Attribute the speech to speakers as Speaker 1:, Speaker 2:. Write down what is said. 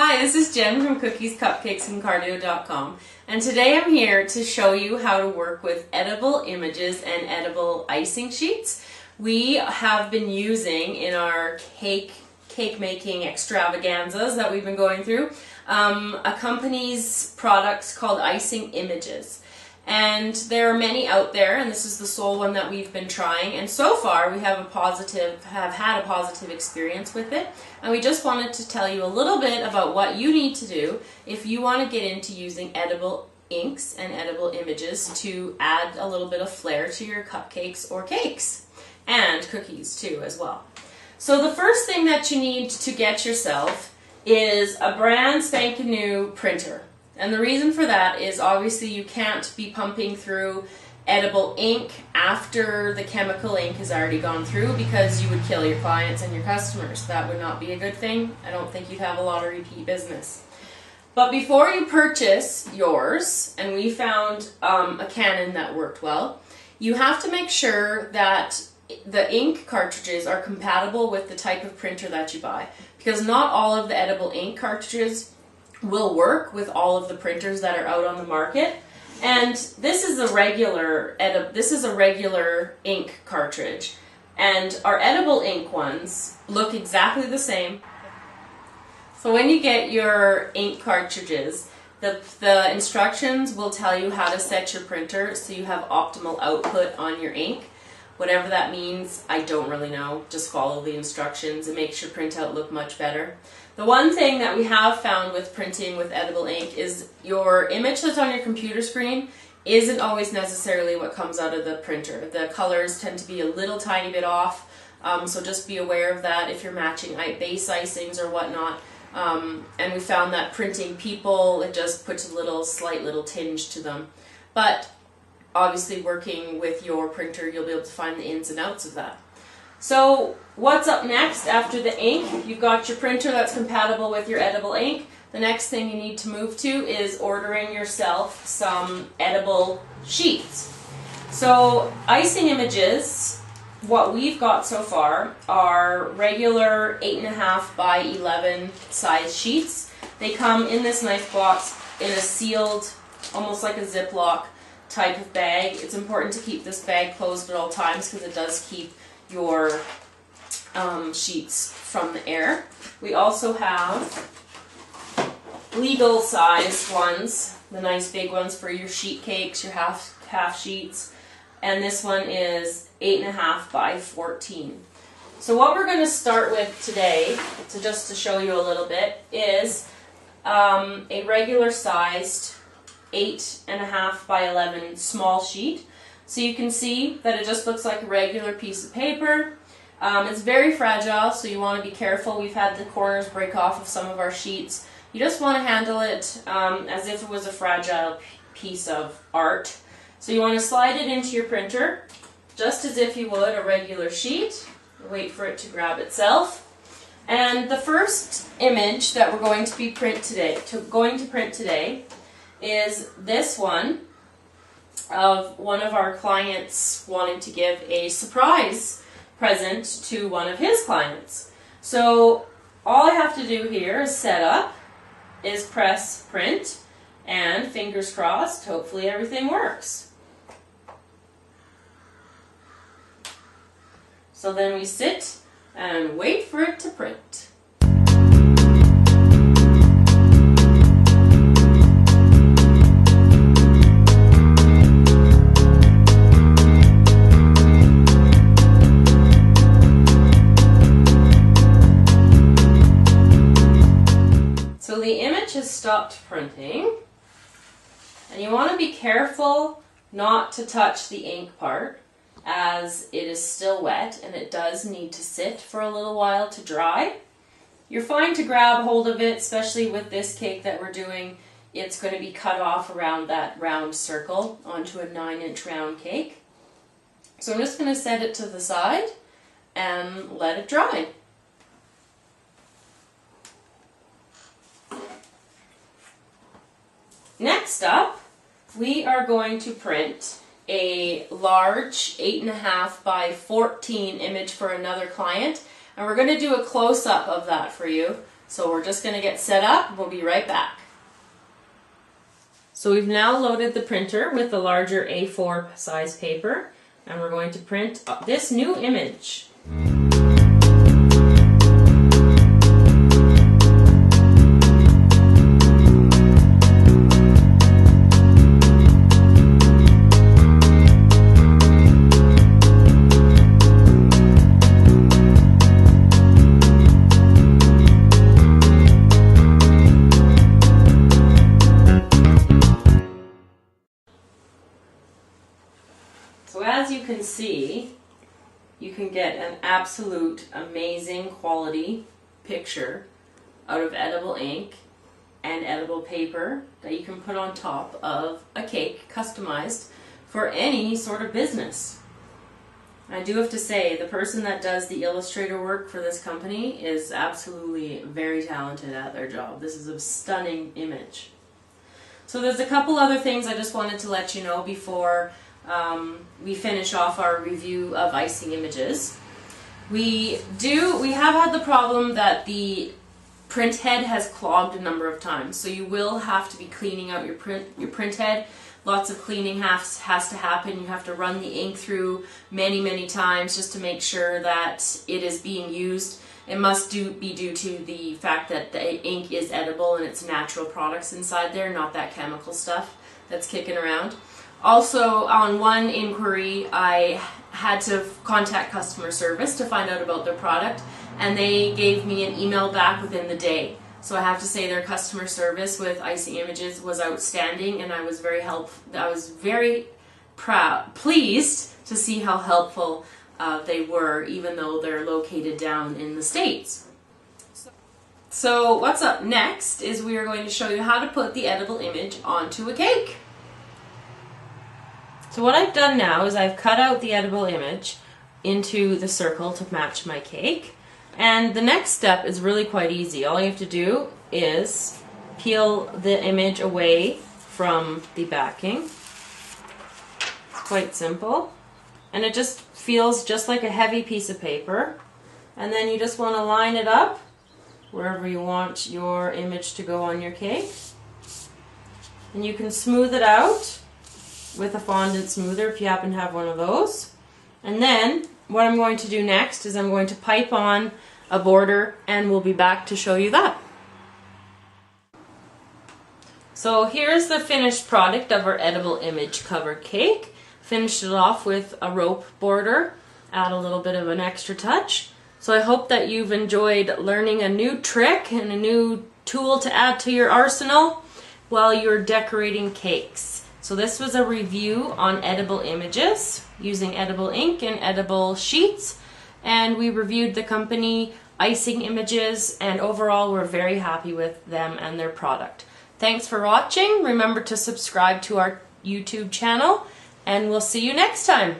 Speaker 1: Hi, this is Jen from Cookies, Cupcakes, and Cardio.com, and today I'm here to show you how to work with edible images and edible icing sheets. We have been using in our cake making extravaganzas that we've been going through a company's products called Icing Images. And there are many out there, and this is the sole one that we've been trying, and so far we have had a positive experience with it, and we just wanted to tell you a little bit about what you need to do if you want to get into using edible inks and edible images to add a little bit of flair to your cupcakes or cakes, and cookies too as well. So the first thing that you need to get yourself is a brand spanking new printer. And the reason for that is obviously you can't be pumping through edible ink after the chemical ink has already gone through, because you would kill your clients and your customers. That would not be a good thing. I don't think you'd have a lot of repeat business. But before you purchase yours, and we found a Canon that worked well, you have to make sure that the ink cartridges are compatible with the type of printer that you buy, because not all of the edible ink cartridges will work with all of the printers that are out on the market. And this is a regular ink cartridge, and our edible ink ones look exactly the same. So when you get your ink cartridges, the instructions will tell you how to set your printer so you have optimal output on your ink. Whatever that means, I don't really know. Just follow the instructions. It makes your printout look much better. The one thing that we have found with printing with edible ink is your image that's on your computer screen isn't always necessarily what comes out of the printer. The colors tend to be a little tiny bit off, so just be aware of that if you're matching base icings or whatnot. And we found that printing people, it just puts a slight little tinge to them. But obviously working with your printer, you'll be able to find the ins and outs of that. So what's up next after the ink? You've got your printer that's compatible with your edible ink. The next thing you need to move to is ordering yourself some edible sheets. So Icing Images, what we've got so far are regular 8.5 by 11 size sheets. They come in this nice box in a sealed, almost like a Ziploc type of bag. It's important to keep this bag closed at all times because it does keep your sheets from the air. We also have legal size ones, the nice big ones for your sheet cakes, your half sheets, and this one is 8.5 by 14. So what we're going to start with today, just to show you a little bit, is a regular sized 8.5 by 11 small sheet. So you can see that it just looks like a regular piece of paper. It's very fragile, so you want to be careful. We've had the corners break off of some of our sheets. You just want to handle it as if it was a fragile piece of art. So you want to slide it into your printer, just as if you would a regular sheet. Wait for it to grab itself. And the first image that we're going to print today is this one of one of our clients wanting to give a surprise present to one of his clients. So all I have to do here is set up, is press print, and fingers crossed, hopefully everything works. So then we sit and wait for it to print. So the image has stopped printing, and you want to be careful not to touch the ink part, as it is still wet and it does need to sit for a little while to dry. You're fine to grab hold of it, especially with this cake that we're doing. It's going to be cut off around that round circle onto a 9-inch round cake. So I'm just going to set it to the side and let it dry. Next up, we are going to print a large 8.5 by 14 image for another client, and we're going to do a close-up of that for you. So we're just going to get set up. We'll be right back. So we've now loaded the printer with the larger A4 size paper, and we're going to print this new image. So as you can see, you can get an absolute amazing quality picture out of edible ink and edible paper that you can put on top of a cake customized for any sort of business. I do have to say, the person that does the illustrator work for this company is absolutely very talented at their job. This is a stunning image. So there's a couple other things I just wanted to let you know before we finish off our review of icing images. We have had the problem that the print head has clogged a number of times, so you will have to be cleaning out your print head. Lots of cleaning has to happen. You have to run the ink through many times just to make sure that it is being used. It must be due to the fact that the ink is edible and it's natural products inside there, not that chemical stuff that's kicking around. Also, on one inquiry, I had to contact customer service to find out about their product, and they gave me an email back within the day. So I have to say their customer service with Icing Images was outstanding, and I was very pleased to see how helpful they were, even though they're located down in the States. So what's up next is we are going to show you how to put the edible image onto a cake. So what I've done now is I've cut out the edible image into the circle to match my cake. And the next step is really quite easy. All you have to do is peel the image away from the backing. It's quite simple. And it just feels just like a heavy piece of paper. And then you just want to line it up wherever you want your image to go on your cake. And you can smooth it out with a fondant smoother if you happen to have one of those. And then what I'm going to do next is I'm going to pipe on a border, and we'll be back to show you that. So here's the finished product of our edible image covered cake. Finished it off with a rope border, add a little bit of an extra touch. So I hope that you've enjoyed learning a new trick and a new tool to add to your arsenal while you're decorating cakes. So this was a review on edible images using edible ink and edible sheets, and we reviewed the company Icing Images, and overall we're very happy with them and their product. Thanks for watching. Remember to subscribe to our YouTube channel, and we'll see you next time.